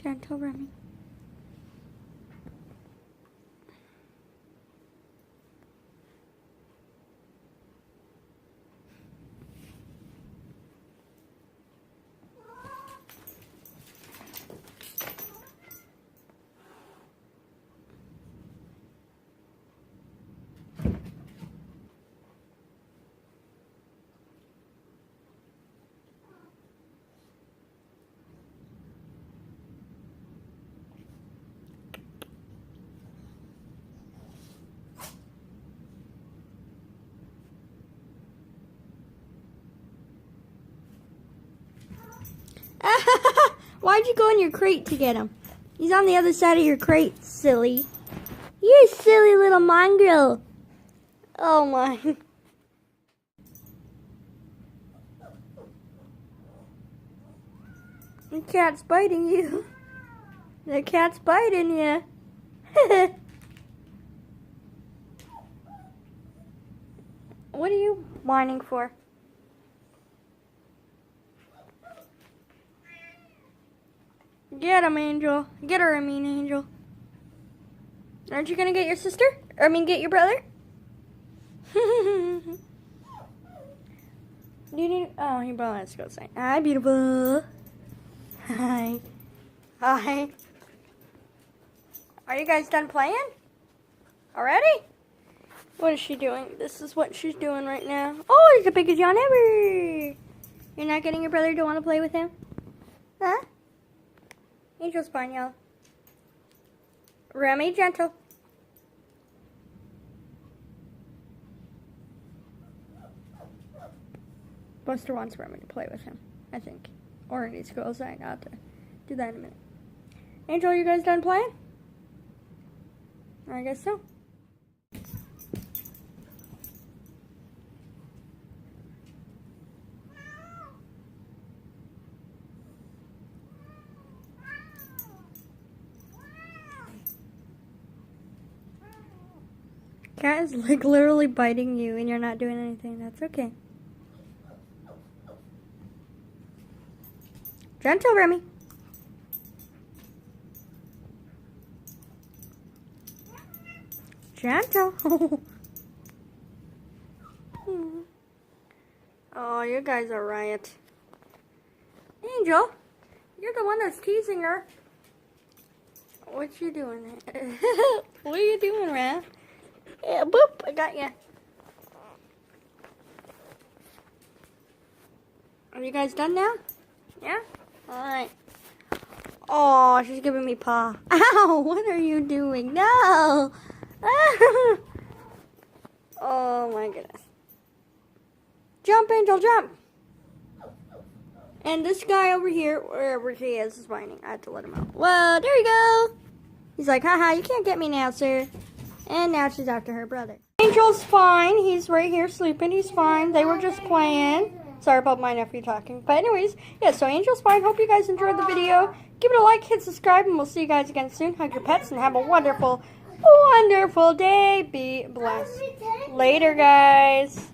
Gentle Remy. Why'd you go in your crate to get him? He's on the other side of your crate, silly. You silly little mongrel. Oh my. The cat's biting you. The cat's biting you. What are you whining for? Get him, Angel. Get her, Angel. Aren't you gonna get your sister? Get your brother? You need. Oh, your brother has to go say hi, beautiful. Hi. Hi. Are you guys done playing? Already? What is she doing? This is what she's doing right now. Oh, it's the biggest yawn ever. You're not getting your brother to want to play with him? Huh? Angel's fine, y'all. Remy, gentle. Buster wants Remy to play with him, I think. Or he needs to go outside. I'll have to do that in a minute. Angel, you guys done playing? I guess so. Cat is like literally biting you and you're not doing anything. That's okay. Gentle, Remy. Gentle. Oh, you guys are riot. Angel, you're the one that's teasing her. What you doing there? What are you doing, Raph? Yeah, boop, I got you. Are you guys done now? Yeah? Alright. Oh, she's giving me paw. Ow, what are you doing? No! Oh my goodness. Jump, Angel, jump! And this guy over here, wherever he is whining. I have to let him out. Well, there you go. He's like, haha, you can't get me now, sir. And now she's after her brother. Angel's fine. He's right here sleeping. He's fine. They were just playing. Sorry about my nephew talking. But anyways, yeah, so Angel's fine. Hope you guys enjoyed the video. Give it a like, hit subscribe, and we'll see you guys again soon. Hug your pets and have a wonderful, wonderful day. Be blessed. Later, guys.